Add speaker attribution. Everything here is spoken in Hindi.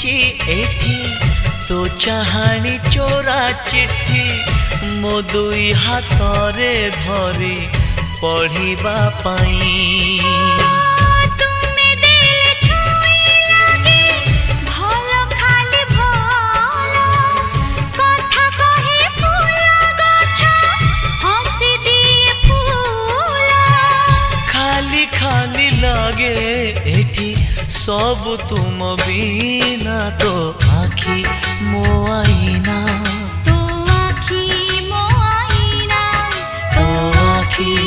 Speaker 1: लिखिची एठी तो चाहानी चोरा चिट्ठी मो दुई हाथरे धरी पढ़िबा पाई। खाली लागे एठी सब तुम बिना तो आखी मो आईना तो आखी